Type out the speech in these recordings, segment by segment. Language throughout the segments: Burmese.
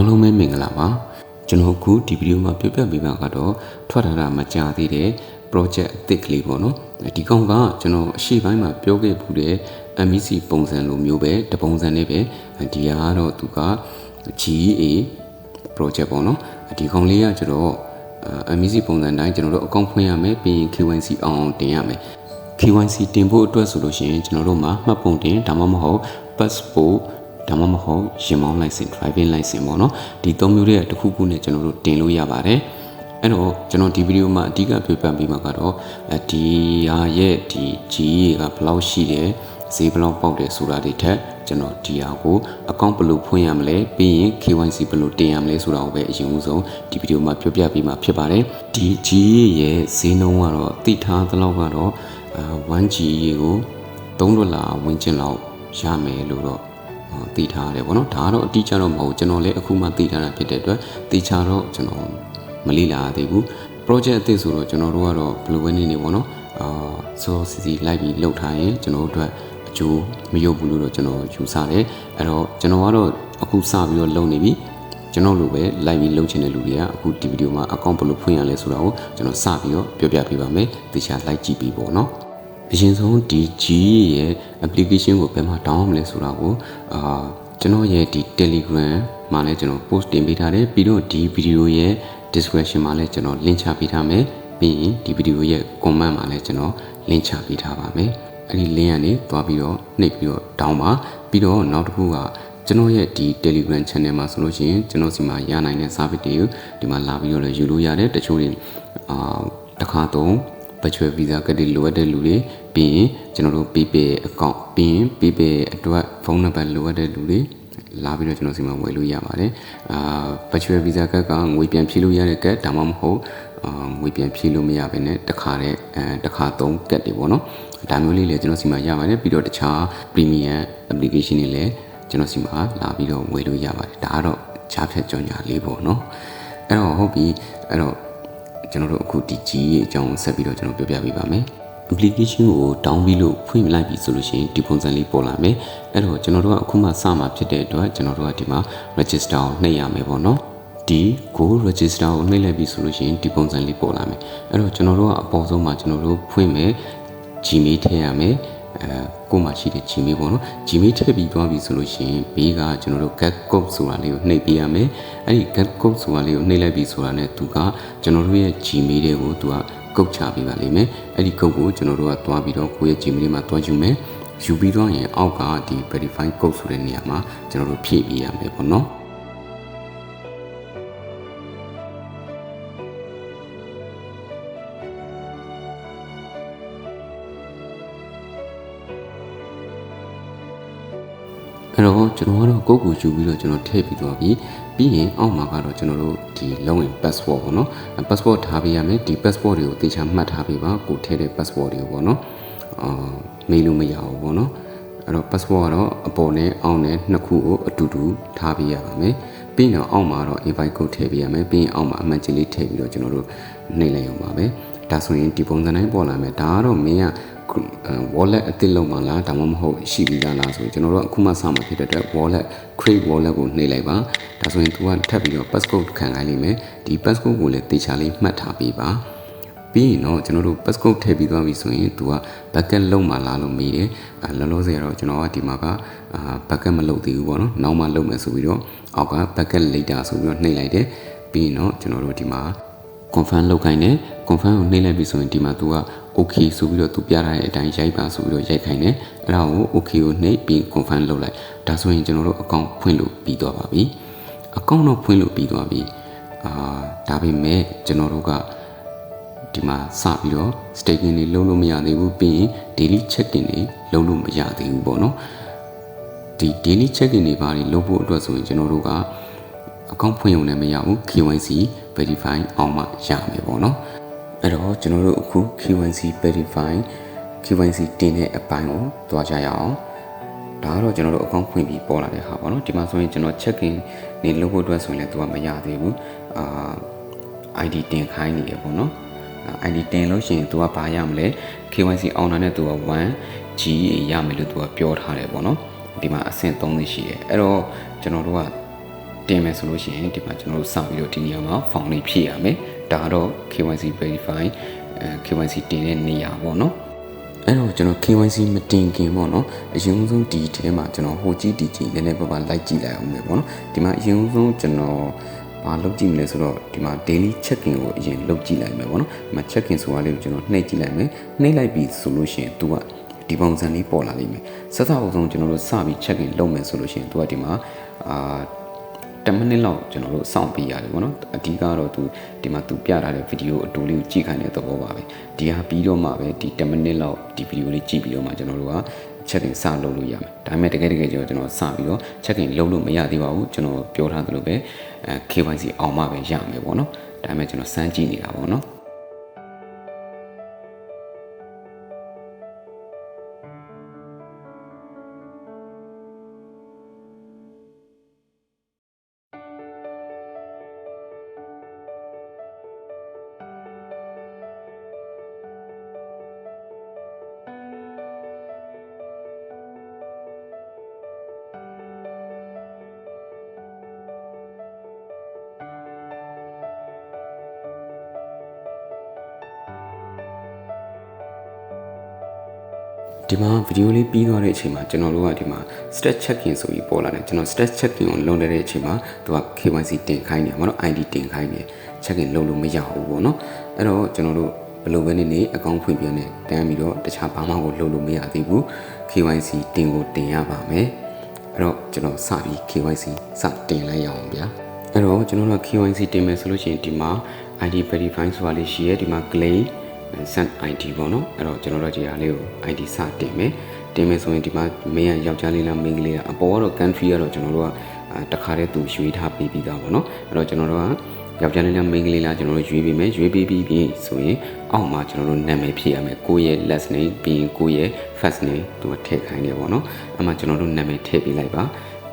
အားလုံးပဲမင်္ဂလာပါကျွန်တော်ခုဒီဗီဒီယိုမှာပြောပြပေးမှာကတော့ထွက်လာတာမကြာသေးတဲ့ project အသစ်ကလေးပေါ့နော်ဒီကောင်ကကျွန်တော်အရှိပိုင်းမှာပြောခဲ့ဘူးတဲ့ MEC ပုံစံလိုမျိုးပဲတပုံစံနဲ့ပဲဒီကတော့သူက GEA project ပေါ့နော်ဒီကောင်လေးကကျွန်တော်MEC ပုံစံတိုင်းကျွန်တော်တို့အကောင့်ဖွင့်ရမယ်ပြီးရင် KYC အောင်တင်ရမယ် KYC တင်ဖို့အတွက်ဆိုလို့ရှိရင်ကျွန်တော်တို့မှာမှတ်ပုံတင်ဒါမှမဟုတ် passportဒါမှမဟုတ်ရင်မောင်း license driving license ပေါ့နော်ဒီ၃မျိုးရဲ့တစ်ခုခုနဲ့ကျွန်တော်တို့တင်လို့ရပါတယ်အဲ့တော့ကျွန်တော်ဒီဗီဒီယိုမှာအဓိကပြောပြပေးမှာကတော့ဒီဟာရဲ့ဒီ GE ကဘယ်လောက်ရှိတယ်ဈေးဘယ်လောက်ပေါက်တယ်ဆိုတာတွေထက်ကျွန်တော်ဒီဟာကိုအကောင့်ဘယ်လိုဖွင့်ရမလဲပြီးရင် KYC ဘယ်လိုတင်ရမလဲဆိုတာကိုပဲအရင်ဦးဆုံးဒီဗီဒီယိုမှာပြောပြပေးမှာဖြစ်ပါတယ်ဒီ GE ရဲ့ဈေးနှုန်းကတော့သိထားသလောက်ကတော့1GE ကို$3ဝန်းကျင်လောက်ရမယ်လို့တော့သိထားရတယ်ပေါ့နော်ဒါကတော့အတိအကျတော့မဟုတ်ကျွန်တော်လည်းအခုမှသိထားတာဖြစ်တဲ့အတွက်သိချတော့ကျွန်တော်မလေ့လာသေးဘူး project အသစ်ဆိုတော့ကျွန်တော်တို့ကတော့ဘယ်လိုပဲနေပေါ့နော်စောစီလိုက်ပြီးလုပ်ထားရင်ကျွန်တော်တို့အတွက်အကျိုးမရုပ်ဘူးလို့တော့ကျွန်တော်ယူဆတယ်အဲ့တော့ကျွန်တော်ကတော့အခုစပြီးတော့လုပ်နေပြီကျွန်တော်လိုပဲလိုက်ပြီးလုပ်ချင်တဲ့လူတွေကအခုဒီဗီဒီယိုမှာအကောင့်ဘယ်လိုဖွင့်ရလဲဆိုတာကိုကျွန်တော်စပြီးတော့ပြောပြပေးပါမယ်သေချာလိုက်ကြည့်ပြီးပေါ့နော်အရင်ဆုံးဒီ GE ရဲ့ application ကိုဘယ်မှာ download မလဲဆိုတာကိုကျွန်တော်ရဲ့ဒီ Telegram မှာလည်းကျွန်တော် post တင်ပေးထားတယ်ပြီးတော့ဒီ video ရဲ့ description မှာလည်းကျွန်တော် link ချပေးထားမယ်ပြီးရင်ဒီ video ရဲ့ comment မှာလည်းကျွန်တော် link ချပေးထားပါမယ်အဲ့ဒီ link ကနေသွားပြီးတော့နှိပ်ပြီးတော့ down ပါပြီးတော့နောက်တစ်ခုကကျွန်တော်ရဲ့ဒီ Telegram channel မှာဆိုလို့ရှိရင်ကျွန်တော်စီမှာရနိုင်တဲ့ service တွေကိုဒီမှာလာပြီးတော့လည်းယူလို့ရတယ်တချို့တွေတစ်ခါတော့virtual visa ကတည်းကလိုအပ်တဲ့လူတွေပြီးရင်ကျွန်တော်တို့ PayPal account ပြီးရင် PayPal အတွက်ဖုန်းနံပါတ်လိုအပ်တဲ့လူတွေလာပြီးတော့ကျွန်တော်စီမှာဝယ်လို့ရပါတယ်virtual visa ကငွေပြန်ဖြည့်လို့ရတဲ့ကတ်ဒါမှမဟုတ်ငွေပြန်ဖြည့်လို့မရဘဲနဲ့တစ်ခါသုံးကတ်တွေပေါ့နော်ဒါမျိုးလေးလည်းကျွန်တော်စီမှာရပါတယ်ပြီးတော့တခြား premium application တွေလည်းကျွန်တော်စီမှာလာပြီးတော့ဝယ်လို့ရပါတယ်ဒါကတော့ချားဖြတ်ကြော်ညာလေးပေါ့နော်အဲ့တော့ဟုတ်ပြီအဲ့တော့ကျွန်တော်တို့အခုဒီ G ရဲ့အကြောင်းဆက်ပြီးတော့ကျွန်တော်ပြောပြပေးပါမယ် application ကို down ပြီးလို့ဖွင့်လိုက်ပြီဆိုလို့ရှိရင်ဒီပုံစံလေးပေါ်လာမယ်အဲ့တော့ကျွန်တော်တို့ကအခုမှစမှာဖြစ်တဲ့အတွက်ကျွန်တော်တို့ကဒီမှာ register ကိုနှိပ်ရမယ်ပေါ့နော်ဒီကို register ကိုနှိပ်လိုက်ပြီဆိုလို့ရှိရင်ဒီပုံစံလေးပေါ်လာမယ်အဲ့တော့ကျွန်တော်တို့ကအပေါ်ဆုံးမှာကျွန်တော်တို့ဖွင့်မယ် Gmail ထည့်ရမယ်ကိုမှရှိတဲ့ Gmail ပေါ့နော် Gmail ထည့်ပြီးသွားပြီဆိုလို့ရှိရင်ဘေးကကျွန်တော်တို့ get code ဆိုတာလေးကိုနှိပ်ပေးရမယ်အဲ့ဒီ get code ဆိုတာလေးကိုနှိပ်လိုက်ပြီဆိုတာ ਨੇ သူကကျွန်တော်တို့ရဲ့ Gmail တွေကိုသူကကုတ်ချပေးပါလိမ့်မယ်အဲ့ဒီကုတ်ကိုကျွန်တော်တို့ကတွားပြီးတော့ကိုယ့်ရဲ့ Gmail မှာတွားယူမယ်ယူပြီးတော့ရင်အောက်ကဒီ verify code ဆိုတဲ့နေရာမှာကျွန်တော်တို့ဖြည့်ပေးရမယ်ပေါ့နော်အဲ့တော့ကျွန်တော်ကတော့ကိုယ့်ကိုယူပြီးတော့ကျွန်တော်ထည့်ပြီးသွားပြီပြီးရင်အောက်မှာကတော့ကျွန်တော်တို့ဒီလုံးဝင် passport ပေါ့နော် passport ထားပေးရမယ်ဒီ passport တွေကိုသေချာမှတ်ထားပေးပါကိုထည့်တဲ့ passport တွေကိုပေါ့နော်မေးလို့မရဘူးပေါ့နော်အဲ့တော့ passport ကတော့အပေါ်နဲ့အောက်နဲ့နှစ်ခုကိုအတူတူထားပေးရပါမယ်ပြီးတော့အောက်မှာတော့ invite code ထည့်ပေးရမယ်ပြီးရင်အောက်မှာအမှတ်ကြီးလေးထည့်ပြီးတော့ကျွန်တော်တို့နှိပ်လိုက်အောင်ပါပဲဒါဆိုရင်ဒီပုံစံတိုင်းပေါ်လာမယ်ဒါကတော့မင်းကwallet အသစ်လုံးမလားဒါမှမဟုတ်ရှိပြီးလားဆိုရင်ကျွန်တော်တို့အခုမှစမှာဖြစ်တဲ့အတွက် wallet create wallet ကိုနှိပ်လိုက်ပါဒါဆိုရင် तू ကထပ်ပြီးတော့ passcode ခံခိုင်းလိမ့်မယ်ဒီ passcode ကိုလည်းတေချာလေးမှတ်ထားပေးပါပြီးရင်တော့ကျွန်တော်တို့ passcode ထည့်ပြီးသွားပြီဆိုရင် तू က backup လုံးမလားလို့မေးတယ်လောလောဆယ်တော့ကျွန်တော်ကဒီမှာကbackup မလုပ်သေးဘူးပေါ့နော်နောက်မှလုပ်မယ်ဆိုပြီးတော့အောက်က backup later ဆိုပြီးတော့နှိပ်လိုက်တယ်ပြီးရင်တော့ကျွန်တော်တို့ဒီမှာconfirm လုပ်ခိုင်းတယ် confirm ကိုနှိပ်လိုက်ပြီဆိုရင်ဒီမှာ तू က okay ဆိုပြီးတော့ तू ပြထားတဲ့အတိုင်းရိုက်ပါဆိုပြီးတော့ရိုက်ခိုင်းတယ်အဲ့ဒါကို okay ကိုနှိပ်ပြီး confirm လုပ်လိုက်ဒါဆိုရင်ကျွန်တော်တို့ account ဖွင့်လို့ပြီးသွားပါပြီ account တော့ဖွင့်လို့ပြီးသွားပြီဒါပေမဲ့ကျွန်တော်တို့ကဒီမှာစပြီးတော့ staking တွေလုံးလို့မရသေးဘူးပြီးရင် daily check-in တွေလုံးလို့မရသေးဘူးပေါ့နော်ဒီ daily check-in တွေဘာတွေလုပ်ဖို့အတွက်ဆိုရင်ကျွန်တော်တို့ကအကောင့်ဖွင့်ရုံနဲ့မရဘူး KYC verify အောင်မှရမယ်ပေါ့နော်အဲ့တော့ကျွန်တော်တို့အခု KYC verify KYC တင်တဲ့အပိုင်းကိုတွားကြရအောင်ဒါကတော့ကျွန်တော်တို့အကောင့်ဖွင့်ပြီးပေါ်လာတဲ့ဟာပေါ့နော်ဒီမှာဆိုရင်ကျွန်တော် check in နေလုပ်ဖို့အတွက်ဆိုရင်လည်းသူကမရသေးဘူးID တင်ခိုင်းနေတယ်ပေါ့နော် ID တင်လို့ရှိရင်သူကဘာရမလဲ KYC အောင်တာနဲ့သူက 1G ရမယ်လို့သူကပြောထားတယ်ပေါ့နော်ဒီမှာအဆင့်3သိရှိတယ်အဲ့တော့ကျွန်တော်တို့က တင်မယ်ဆိုလို့ရှိရင်ဒီမှာကျွန်တော်တို့စပြီးတော့ဒီနေရာမှာ form လေးဖြည့်ရမယ်ဒါကတော့ KYC verify KYC တင်တဲ့နေရာပေါ့နော်အဲ့တော့ကျွန်တော် KYC မတင်ခင်ပေါ့နော်အရင်ဆုံးဒီထဲမှာကျွန်တော်ဟိုကြည့်ဒီကြည့်နည်းနည်းပါးပါလိုက်ကြည့်လိုက်အောင်ပဲပေါ့နော်ဒီမှာအရင်ဆုံးကျွန်တော်ဘာလုပ်ကြည့်မလဲဆိုတော့ဒီမှာ daily check-in ကိုအရင်လုပ်ကြည့်လိုက်မယ်ပေါ့နော်ဒီမှာ check-in ဆိုတာလေးကိုကျွန်တော်နှိပ်ကြည့်လိုက်မယ်နှိပ်လိုက်ပြီဆိုလို့ရှိရင် तू ကဒီပုံစံလေးပေါ်လာလိမ့်မယ်ဆက်စအောင်ဆုံးကျွန်တော်တို့စပြီး check-in လုပ်မယ်ဆိုလို့ရှိရင် तू ကဒီမှာ10မိနစ်လောက်ကျွန်တော်တို့စောင့်ပေးရတယ်ပေါ့နော်အဓိကတော့ तू ဒီမှာ तू ပြထားတဲ့ဗီဒီယိုအတူလေးကိုကြည့်ခိုင်းတဲ့သဘောပါပဲဒီဟာပြီးတော့မှပဲဒီ10မိနစ်လောက်ဒီဗီဒီယိုလေးကြည့်ပြီးတော့မှကျွန်တော်တို့က check-in စလုပ်လို့ရမယ်ဒါပေမဲ့တကယ်ကျွန်တော်စပြီးတော့ check-in လုပ်လို့မရသေးပါဘူးကျွန်တော်ပြောထားသလိုပဲ KYC အောင်မှပဲရမယ်ပေါ့နော်ဒါပေမဲ့ကျွန်တော်စမ်းကြည့်နေတာပေါ့နော်ဒီမှာဗီဒီယိုလေးပြီးသွားတဲ့အချိန်မှာကျွန်တော်တို့ကဒီမှာ stat check-in ဆိုပြီးပေါ်လာတယ်ကျွန်တော် stat check-in ကိုလုပ်တဲ့အချိန်မှာသူက KYC တင်ခိုင်းတယ်ပေါ့နော် ID တင်ခိုင်းတယ် check-in လုပ်လို့မရဘူးပေါ့နော်အဲ့တော့ကျွန်တော်တို့ဘယ်လိုပဲနေအကောင့်ဖွင့်ပြနေတန်းပြီးတော့တခြားဘာမှကိုလုပ်လို့မရသေးဘူး KYC တင်ကိုတင်ရပါမယ်အဲ့တော့ကျွန်တော်စပြီး KYC စတင်လိုက်ရအောင်ဗျာအဲ့တော့ကျွန်တော်တို့ KYC တင်မယ်ဆိုလို့ရှိရင်ဒီမှာ ID verify ဆိုတာလေးရှိရဲဒီမှာ claim send ID ပေါ့နော်အဲ့တော့ကျွန်တော်တို့ဒီဟာလေးကို ID စတင်မယ်ဆိုရင်ဒီမှာမင်းကယောက်ျားလေးလားမိန်းကလေးလားအပေါ်ကတော့ country ကတော့ကျွန်တော်တို့ကတခါတည်းသူရွေးထားပေးပြီးသားပေါ့နော်အဲ့တော့ကျွန်တော်တို့ကယောက်ျားလေးလားမိန်းကလေးလားကျွန်တော်တို့ရွေးပေးမယ်ရွေးပေးပြီးပြီဆိုရင်အောက်မှာကျွန်တော်တို့နာမည်ဖြည့်ရမယ်ကိုယ့်ရဲ့ last name ပြီးရင်ကိုယ့်ရဲ့ first name သူကထည့်ခိုင်းတယ်ပေါ့နော်အဲ့မှာကျွန်တော်တို့နာမည်ထည့်ပေးလိုက်ပါ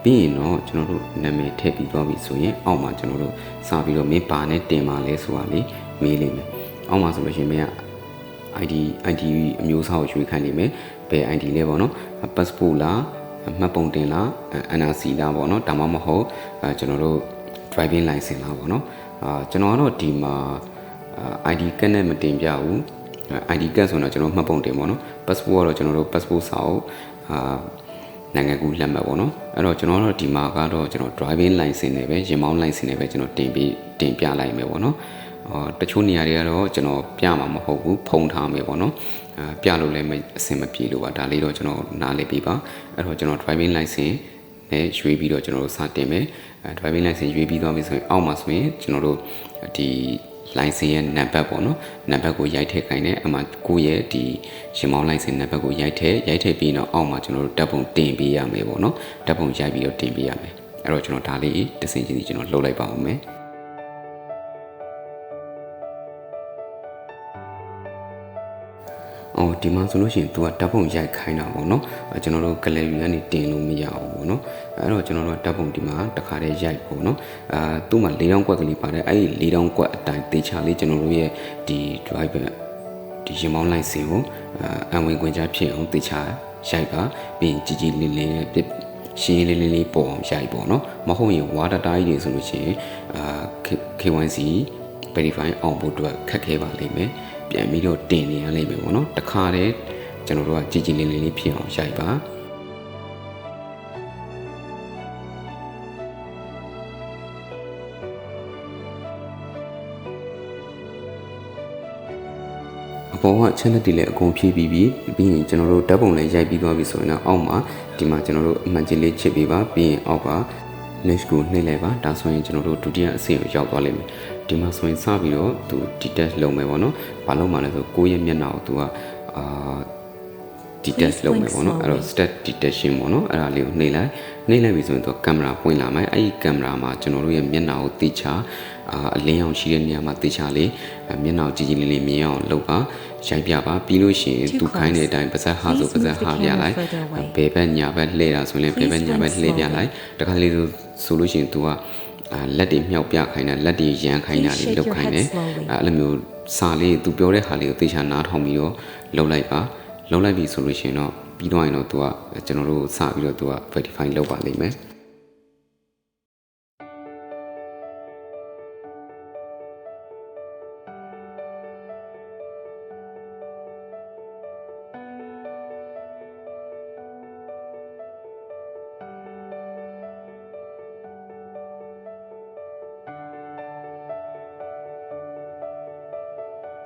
ပြီးရင်တော့ကျွန်တော်တို့နာမည်ထည့်ပြီးသွားပြီဆိုရင်အောက်မှာကျွန်တော်တို့စပြီးတော့မင်းပါနဲ့တင်ပါလဲဆိုတာလေးမေးလိမ့်မယ်အောက်မှာဆိုလို့ရှိရင်မင်းကID အမျိုးအစားကိုရွေးခိုင်းနေမယ်ဘယ် ID လဲပေါ့နော် passport လားမှတ်ပုံတင်လား NRC လားပေါ့နော်ဒါမှမဟုတ်ကျွန်တော်တို့ driving license လားပေါ့နော်ကျွန်တော်ကတော့ဒီမှာ ID ကတ်နဲ့မတင်ပြဘူး ID ကတ်ဆိုတော့ကျွန်တော်မှတ်ပုံတင်ပေါ့နော် passport ကတော့ကျွန်တော်တို့ passport စာအုပ်နိုင်ငံကူးလက်မှတ်ပေါ့နော်အဲ့တော့ကျွန်တော်တို့ဒီမှာကတော့ကျွန်တော် driving license နဲ့ပဲရင်မောင်း license နဲ့ပဲကျွန်တော်တင်ပြလိုက်မယ်ပေါ့နော်တချို့နေရာတွေကတော့ကျွန်တော်ပြမှာမဟုတ်ဘူးဖုံးထားမယ်ပေါ့နော်ပြလို့လည်းအဆင်မပြေလို့ပါဒါလေးတော့ကျွန်တော်နားလည်ပေးပါအဲ့တော့ကျွန်တော် driving license နဲ့ရွေးပြီးတော့ကျွန်တော်တို့စတင်မယ်driving license ရွေးပြီးသွားပြီဆိုရင်အောက်မှာဆိုရင်ကျွန်တော်တို့ဒီ license ရဲ့နံပါတ်ပေါ့နော်နံပါတ်ကိုရိုက်ထည့်ခိုင်းတယ်အမှကိုယ့်ရဲ့ဒီရင်မောင်း license နံပါတ်ကိုရိုက်ထည့်ပြီးတော့အောက်မှာကျွန်တော်တို့ဓာတ်ပုံတင်ပေးရမယ်ပေါ့နော်ဓာတ်ပုံရိုက်ပြီးတော့တင်ပေးရမယ်အဲ့တော့ကျွန်တော်ဒါလေးတစ်စင်ချင်းစီကျွန်တော်လှုပ်လိုက်ပါဦးမယ်ဒီမှာဆိုလို့ရှိရင် तू ကဓာတ်ပုံရိုက်ခိုင်းတာပေါ့နော်ကျွန်တော်တို့ gallery ကနေတင်လို့မရဘူးပေါ့နော်အဲ့တော့ကျွန်တော်တို့ဓာတ်ပုံဒီမှာတစ်ခါတည်းရိုက်ပေါ့နော်သူ့မှာ၄တောင်ကွက်ကလေးပါတယ်အဲ့ဒီ၄တောင်ကွက်အတိုင်းတေချာလေးကျွန်တော်တို့ရဲ့ဒီ driver ဒီရင်မောင်းလိုက်စင်ကိုအဝင်ခွင့်ကြားဖြစ်အောင်တေချာရိုက်ပါပြီးရင်ကြည်လေးလေးရှင်းလေးပေါ်အောင်ရိုက်ပေါ့နော်မဟုတ်ရင် water data ကြီးတွေဆိုလို့ရှိရင်KYC verify အောင်ဖို့အတွက်ခက်ခဲပါလိမ့်မယ်ပြန်ပြီးတော့တင်နေရလိမ့်မယ်ပေါ့နော်တခါတည်းကျွန်တော်တို့ကကြည်လေးဖြစ်အောင်ရိုက်ပါအပေါ်က channel တွေလည်းအကုန်ဖြည့်ပြီးပြီးရင်ကျွန်တော်တို့ဓာတ်ပုံလည်းရိုက်ပြီးသွားပြီဆိုရင်တော့အောက်မှာဒီမှာကျွန်တော်တို့အမှန်ကြီးလေးချစ်ပေးပါပြီးရင်အောက်က next ကိုနှိပ်လိုက်ပါဒါဆိုရင်ကျွန်တော်တို့ဒုတိယအဆင့်ကိုရောက်သွားလိမ့်မယ်ဒီမှာဆိုရင်စပြီးတော့သူ detach လုပ်မယ်ပေါ့နော်ဘာလို့မှလဲဆိုကိုယ့်ရဲ့မျက်နှာကိုသူကdetach လုပ်မယ်ပေါ့နော်အဲ့တော့ stat detection ပေါ့နော်အဲ့ဒါလေးကိုနှိပ်လိုက်ပြီဆိုရင်သူကင်မရာပွင့်လာမယ်အဲ့ဒီကင်မရာမှာကျွန်တော်တို့ရဲ့မျက်နှာကိုတိချအလင်းအောင်ရှိတဲ့နေရာမှာတိချလေးမျက်နှာကိုကြည်လေးမြင်အောင်လုပ်ပါရိုက်ပြပါပြီးလို့ရှိရင်သူခိုင်းတဲ့အတိုင်းပါဇက်ဟာဆိုပါဇက်ဟာပြလိုက်ဘယ်ဘက်ညာဘက်လှည့်တာဆိုရင်ဘယ်ဘက်ညာဘက်လှည့်ပြလိုက်တခါလေးဆိုလို့ရှိရင်သူကလက်တွေမြောက်ပြခိုင်းတာလက်တွေရမ်းခိုင်းတာတွေလုပ်ခိုင်းတယ်အဲ့လိုမျိုးစာလေးသူပြောတဲ့ဟာလေးကိုသေချာနားထောင်ပြီးတော့လုပ်လိုက်ပြီဆိုလို့ရှိရင်တော့ပြီးတော့ရင်တော့သူကကျွန်တော်တို့စပြီးတော့သူက verify လုပ်ပါလိမ့်မယ်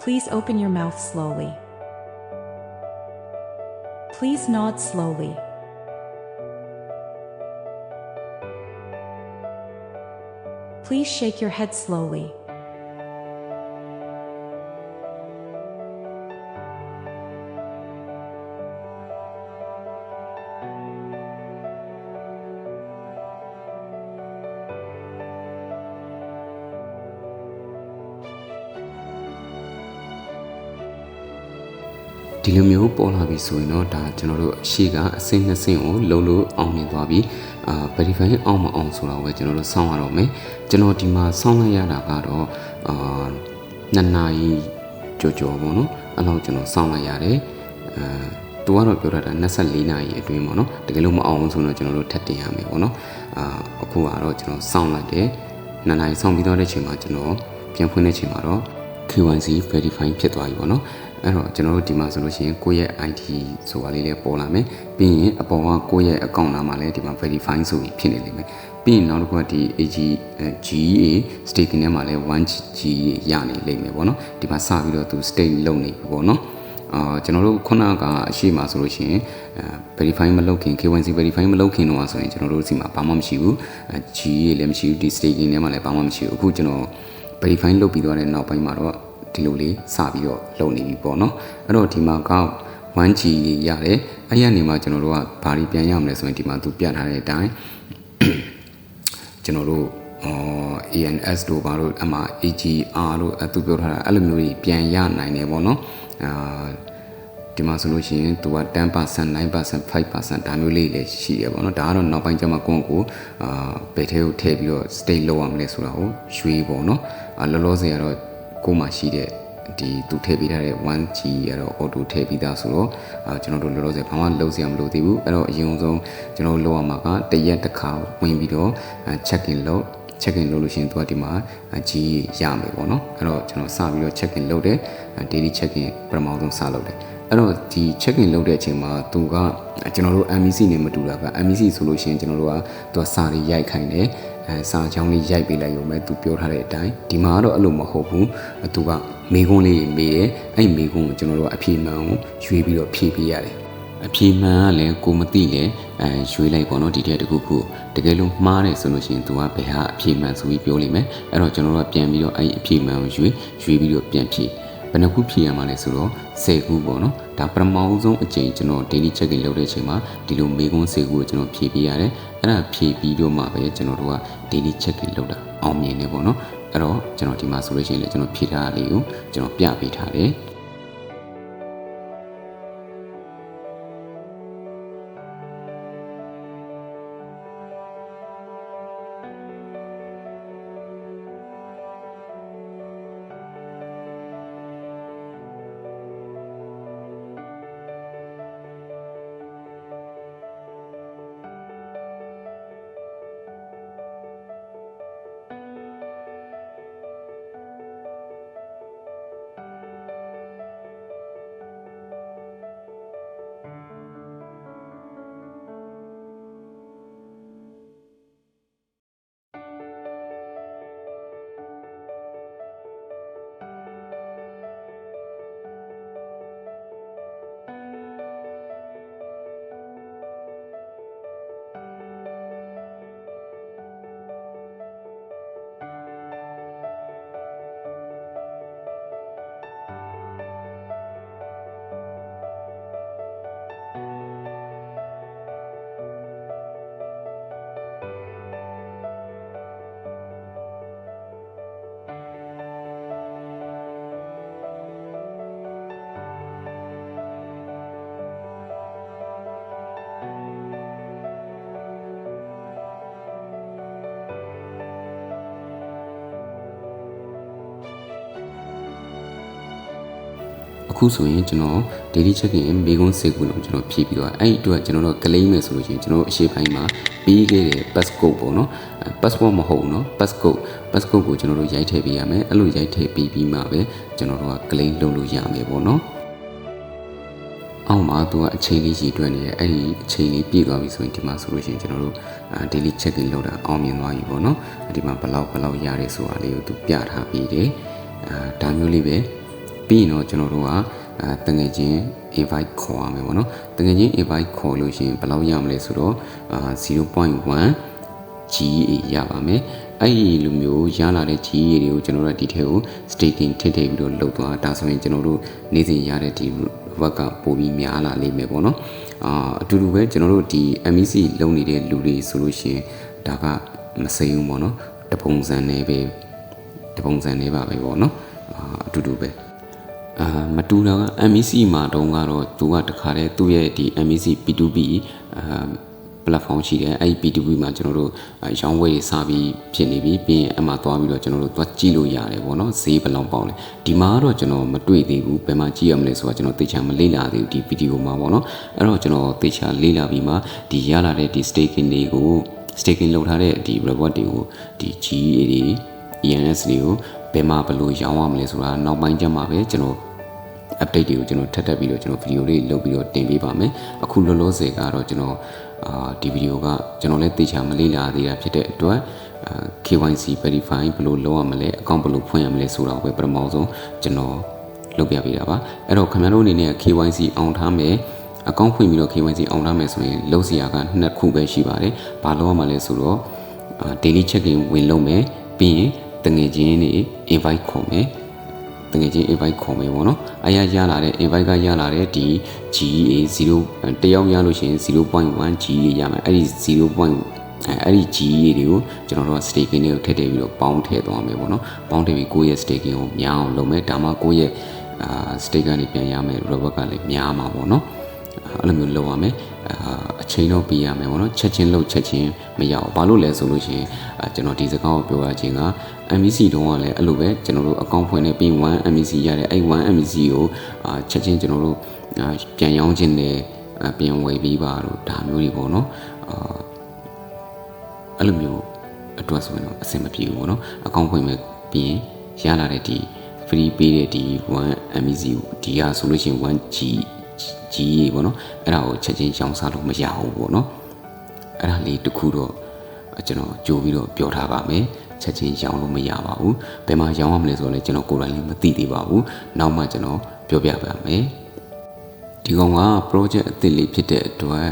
Please open your mouth slowly. Please nod slowly. Please shake your head slowly.ဒီလိုမျိုးပေါ်လာပြီဆိုရင်တော့ဒါကျွန်တော်တို့အရှိကအဆင့်2ဆင့်ကိုလုံးလို့အောင်မြင်သွားပြီverify အောင်မအောင်ဆိုတာကိုပဲကျွန်တော်တို့စောင့်ရတော့မယ်ကျွန်တော်ဒီမှာစောင့်လိုက်ရတာကတော့2နာရီကြော်ပေါ့နော်အဲ့လောက်ကျွန်တော်စောင့်လိုက်ရတယ်သူကတော့ပြောတာ24နာရီအတွင်းပေါ့နော်တကယ်လို့မအောင်ဆိုတော့ကျွန်တော်တို့ထပ်တင်ရမယ်ပေါ့နော်အခုကတော့ကျွန်တော်စောင့်လိုက်တယ်2နာရီစောင့်ပြီးတော့တဲ့ချိန်မှာကျွန်တော်ပြန်ဖွင့်တဲ့ချိန်မှာတော့ KYC verify ဖြစ်သွားပြီပေါ့နော်အဲ့တော့ကျွန်တော်တို့ဒီမှာဆိုလို့ရှိရင်ကိုယ့်ရဲ့ ID ဆိုတာလေးလည်းပေါ်လာမယ်ပြီးရင်အပေါ်ကကိုယ့်ရဲ့ account နာမှာလည်းဒီမှာ verify ဆိုပြီးဖြစ်နေလိမ့်မယ်ပြီးရင်နောက်တစ်ခုကဒီ GA staking ထဲမှာလည်း 1G ရနေလိမ့်မယ်ပေါ့နော်ဒီမှာစပြီးတော့သူ stake လုပ်နေပြီပေါ့နော်ကျွန်တော်တို့ခုနကအရှိမှဆိုလို့ရှိရင်verify မလုပ်ခင် KYC verify မလုပ်ခင်တော့ဆိုရင်ကျွန်တော်တို့ဒီမှာဘာမှမရှိဘူး GA လည်းမရှိဘူးဒီ staking ထဲမှာလည်းဘာမှမရှိဘူးအခုကျွန်တော် verify လုပ်ပြီးတော့တဲ့နောက်ပိုင်းမှာတော့ဒီလိုလေးစပြီးတော့လုပ်နေပြီပေါ့နော်အဲ့တော့ဒီမှာက 1G ရတယ်အဲ့ရနေမှာကျွန်တော်တို့ကဘာတွေပြန်ရမလဲဆိုရင်ဒီမှာသူပြထားတဲ့အတိုင်းကျွန်တော်တို့ANS တို့ဘာလို့အမှ AGR တို့သူပြောထားတာအဲ့လိုမျိုးတွေပြန်ရနိုင်တယ်ပေါ့နော်ဒီမှာဆိုလို့ရှိရင်သူက 10% 9% 5% ဒါမျိုးလေးလည်းရှိတယ်ပေါ့နော်ဒါကတော့နောက်ပိုင်းကျမှကိုယ့်ကိုဘယ်ထဲကိုထည့်ပြီးတော့ state လုပ်ရမလဲဆိုတာကိုရွေးပေါ့နော်လောလောဆယ်ကတော့ကိုမှရှိတဲ့ဒီသူထည့်ပေးထားတဲ့ 1G ရတော့ auto ထည့်ပြီးသားဆိုတော့ကျွန်တော်တို့လောလောဆယ်ဘာမှလုပ်စရာမလိုသေးဘူးအဲ့တော့အရင်ဆုံးကျွန်တော်တို့လုပ်ရမှာကတရက်တစ်ခါဝင်ပြီးတော့ check in လုပ်လို့ရှိရင်သူကဒီမှာ G ရမယ်ပေါ့နော်အဲ့တော့ကျွန်တော်စပြီးတော့ check in လုပ်တယ် daily check in ပထမဆုံးစလုပ်တယ်အဲ့တော့ဒီ check in လုပ်တဲ့အချိန်မှာသူကကျွန်တော်တို့ MEC နဲ့မတူတာက MEC ဆိုလို့ရှိရင်ကျွန်တော်တို့ကသူကစာတွေရိုက်ခိုင်းတယ်စာချောင်းလေးရိုက်ပေးလိုက်ရုံပဲသူပြောထားတဲ့အတိုင်းဒီမှာကတော့အဲ့လိုမဟုတ်ဘူးသူကမေကွန်းလေးမေးတယ်အဲ့မေကွန်းကိုကျွန်တော်တို့အဖြေမှန်ကိုရွေးပြီးတော့ဖြေပေးရတယ်အဖြေမှန်ကလည်းကိုမသိလေရွေးလိုက်ပေါ့နော်ဒီတဲ့တခုခုတကယ်လို့မှားတယ်ဆိုလို့ရှိရင်သူကဘယ်ဟာအဖြေမှန်ဆိုပြီးပြောလိမ့်မယ်အဲ့တော့ကျွန်တော်တို့ကပြန်ပြီးတော့အဲ့အဖြေမှန်ကိုရွေးပြီးတော့ပြန်ဖြေဘယ်နှခုဖြေရမှာလဲဆိုတော့10ခုပေါ့နော်ဒါပထမဆုံးအကြိမ်ကျွန်တော် daily check in လုပ်တဲ့အချိန်မှာဒီလိုမေကွန်း10ခုကိုကျွန်တော်ဖြေပေးရတယ်အဲ့ဒါဖြေပြီးတော့မှပဲကျွန်တော်တို့က daily check in လုပ်တာအောင်မြင်နေပေါ့နော်အဲ့တော့ကျွန်တော်ဒီမှာဆိုလို့ရှိရင်လည်းကျွန်တော်ဖြေထားတာလေးကိုကျွန်တော်ပြပေးထားတယ်အခုဆိုရင်ကျွန်တော် daily check in မေကွန်း10ခုလုံးကျွန်တော်ဖြည့်ပြီးတော့အဲ့ဒီအတွက်ကျွန်တော်တို့ claim မယ်ဆိုလို့ရှိရင်ကျွန်တော်အရှိပိုင်းမှာပြီးခဲ့တဲ့ passport ပေါ့နော် passport မဟုတ်ဘူးနော် passport ကိုကျွန်တော်တို့ရိုက်ထည့်ပေးရမယ်အဲ့လိုရိုက်ထည့်ပေးပြီးမှပဲကျွန်တော်တို့က claim လုပ်လို့ရမယ်ပေါ့နော်အောက်မှာသူကအချိန်လေးရည်တွက်နေတယ်အဲ့ဒီအချိန်လေးပြည့်သွားပြီဆိုရင်ဒီမှာဆိုလို့ရှိရင်ကျွန်တော်တို့daily check in လုပ်တာအောင်မြင်သွားပြီပေါ့နော်ဒီမှာဘယ်လောက်ရတယ်ဆိုတာလေးကိုသူပြထားပြီးတယ်ဒါမျိုးလေးပဲ ပြီးရင်တော့ကျွန်တော်တို့ကတငယ်ချင်း invite ခေါ်ရမယ်ပေါ့နော်တငယ်ချင်း invite ခေါ်လို့ရှိရင်ဘယ်လောက်ရမလဲဆိုတော့0.1 GA ရပါမယ်အဲ့ဒီလိုမျိုးရလာတဲ့ GA တွေကိုကျွန်တော်တို့ဒီထဲကို staking ထည့်ပြီးတော့လုပ်သွားဒါဆိုရင်ကျွန်တော်တို့နေ့စဉ်ရတဲ့ဒီ work ကပိုပြီးများလာလိမ့်မယ်ပေါ့နော်အတူတူပဲကျွန်တော်တို့ဒီ MEC လုပ်နေတဲ့လူတွေဆိုလို့ရှိရင်ဒါကမစိမ်းဘူးပေါ့နော်တပုံစံနဲ့ပဲပါပဲပေါ့နော်အတူတူပဲမတူတာက MEC မှာတုန်းကတော့သူကတခါတည်းသူ့ရဲ့ဒီ MEC P2P platform ရှိတယ်အဲ့ဒီ P2P မှာကျွန်တော်တို့ရောင်းဝယ်စပြီးဖြစ်နေပြီပြီးရင်အမှသွားပြီးတော့ကျွန်တော်တို့သွားကြည့်လို့ရတယ်ပေါ့နော်ဈေးဘယ်လောက်ပေါက်လဲဒီမှာတော့ကျွန်တော်မတွေ့သေးဘူးဘယ်မှာကြည့်ရမလဲဆိုတာကျွန်တော်သိချာမလေ့လာသေးဘူးဒီ video မှာပေါ့နော်အဲ့တော့ကျွန်တော်သိချာလေ့လာပြီးမှဒီရလာတဲ့ဒီ staking တွေကို staking လုပ်ထားတဲ့ဒီ reward တွေကိုဒီ GA တွေ ENS တွေကိုဘယ်မှာဘယ်လိုရောင်းရမလဲဆိုတာနောက်ပိုင်းကျမှပဲကျွန်တော် update တွေကိုကျွန်တော်ထပ်ပြီးတော့ကျွန်တော် video လေးလုပ်ပြီးတော့တင်ပေးပါမယ်အခုလောလောဆယ်ကတော့ကျွန်တော်ဒီ video ကကျွန်တော်လည်းသိချာမလေ့လာသေးတာဖြစ်တဲ့အတွက်KYC verify ဘယ်လိုလုပ်ရမလဲ account ဘယ်လိုဖွင့်ရမလဲဆိုတာကိုပဲပထမဆုံးကျွန်တော်လုပ်ပြပေးတာပါအဲ့တော့ခင်ဗျားတို့အနေနဲ့ KYC အောင်ထားမယ်အကောင့်ဖွင့်ပြီးတော့ KYC အောင်ထားမယ်ဆိုရင်လုပ်စရာက2ခုပဲရှိပါတယ်။ဘာလုပ်ရမလဲဆိုတော့daily check-in ဝင်လုပ်မယ်ပြီးရင်တငယ်ချင်းတွေ invite ခေါ်မယ်တငယ်ချင်း invite ခေါ်မယ်ပေါ့နော်။အရာရလာတဲ့ invite ကရလာတဲ့ဒီ GA 0တယောက်ရလို့ရှိရင် 0.1 GA ရမယ်။အဲ့ဒီအဲ့ဒီ GA တွေကိုကျွန်တော်တို့က staking တွေကိုထည့်ပြီးတော့ပေါင်းထည့်သွားမယ်ပေါ့နော်။ပေါင်းထည့်ပြီးကိုယ့်ရဲ့ staking ကိုများအောင်လုပ်မယ်။ဒါမှကိုယ့်ရဲ့stake ကနေပြန်ရမယ် reward ကလည်းများမှာပေါ့နော်။အဲ့လိုမျိုးလုပ်ရမယ်အချိန်တော့ပေးရမယ်ပေါ့နော်ချက်ချင်းလုပ်ချက်ချင်းမရဘူးဘာလို့လဲဆိုလို့ရှိရင်ကျွန်တော်ဒီစကားကိုပြောရခြင်းက MEC တုန်းကလည်းအဲ့လိုပဲကျွန်တော်တို့အကောင့်ဖွင့်နေပြီး1 MEC ရတယ်အဲ့1 MEC ကိုချက်ချင်းကျွန်တော်တို့ပြန်ရောင်းခြင်းနဲ့ပြန်ဝယ်ပြီးပါတော့ဒါမျိုးတွေပေါ့နော်အဲ့လိုမျိုးအတွက်ဆိုရင်တော့အဆင်မပြေဘူးပေါ့နော်အကောင့်ဖွင့်မယ်ပြီးရင်ရလာတဲ့ဒီ free ပေးတဲ့ဒီ1 MEC ဒီဟာဆိုလို့ရှိရင် 1G ကြီးပေါ့နော်အဲ့ဒါကိုချက်ချင်းရောင်းစားလို့မရဘူးပေါ့နော်အဲ့ဒါလေးတခုတော့ကျွန်တော်ကြိုပြီးတော့ပြောထားပါမယ်ချက်ချင်းရောင်းလို့မရပါဘူးဘယ်မှာရောင်းရမလဲဆိုတော့လည်းကျွန်တော်ကိုယ်တိုင်လည်းမသိသေးပါဘူးနောက်မှကျွန်တော်ပြောပြပါမယ်ဒီကောင်က project အသစ်လေးဖြစ်တဲ့အတွက်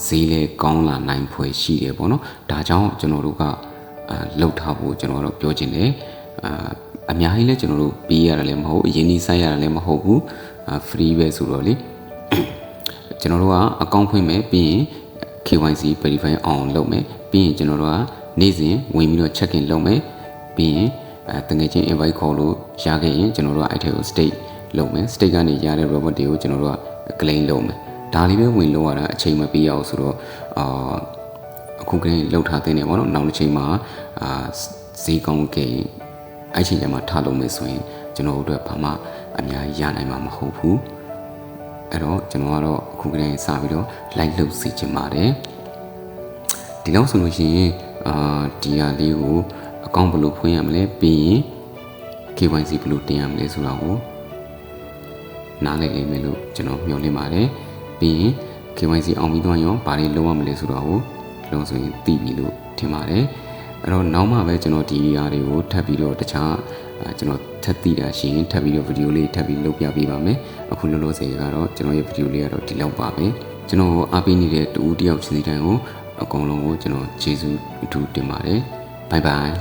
ဈေးလေးကောင်းလာနိုင်ဖွယ်ရှိတယ်ပေါ့နော်ဒါကြောင့်ကျွန်တော်တို့ကလှုပ်ထားဖို့ကျွန်တော်တို့ပြောချင်တယ်အများကြီးလဲကျွန်တော်တို့ပေးရတယ်လည်းမဟုတ်အရင်ကြီးစိုက်ရတယ်လည်းမဟုတ်ဘူးfree ပဲဆိုတော့လေကျွန်တော်တို့ကအကောင့်ဖွင့်မယ်ပြီးရင် KYC verify အောင်လုပ်မယ်ပြီးရင်ကျွန်တော်တို့ကနေ့စဉ်ဝင်ပြီးတော့ check in လုပ်မယ်ပြီးရင်တကယ်ချင်း invite ခေါ်လို့ရခဲ့ရင်ကျွန်တော်တို့ကအဲ့ထဲကို state လုပ်မယ် state ကနေရတဲ့ robot တွေကိုကျွန်တော်တို့က claim လုပ်မယ်ဒါလေးပဲဝင်လို့ရတာအချိန်မပေးရအောင်ဆိုတော့အခုကလေးလောက်ထားတဲ့နေပေါ့နော်နောက်တစ်ချိန်မှာဈေးကောင်းခဲ့ရင်အဲ့ချိန်ကျမှထားလို့မယ်ဆိုရင်ကျွန်တော်တို့ဘာမှအများကြီးရနိုင်မှာမဟုတ်ဘူးအဲ့တော့ကျွန်တော်ကတော့အခုကလေးစပြီးတော့ like လုပ်စီချင်ပါတယ်ဒီလောက်ဆိုလို့ရှိရင်ဒီဟာလေးကိုအကောင့်ဘယ်လိုဖွင့်ရမလဲပြီးရင် KYC ဘယ်လိုတင်ရမလဲဆိုတာကိုနားလည်လိမ့်မယ်လို့ကျွန်တော်မျှော်လင့်ပါတယ်ပြီးရင် KYC အောင်ပြီးတော့ရောဘာတွေလုပ်ရမလဲဆိုတာကိုလုံးဆိုရင်သိပြီလို့ထင်ပါတယ်အဲ့တော့နောက်မှပဲကျွန်တော်ဒီအရာတွေကိုထပ်ပြီးတော့တခြားကျွန်တော်ထပ်သိတာရှိရင်ထပ်ပြီးတော့ဗီဒီယိုလေးထပ်ပြီးလုပ်ပြပေးပါမယ်အခုလောလောဆယ်ကတော့ကျွန်တော်ရဲ့ဗီဒီယိုလေးကတော့ဒီလောက်ပါပဲကျွန်တော်အားပေးနေတဲ့တူတယောက်ချင်းစီတိုင်းကိုအကုန်လုံးကိုကျွန်တော်ကျေးဇူးအထူးတင်ပါတယ်ဘိုင်ဘိုင်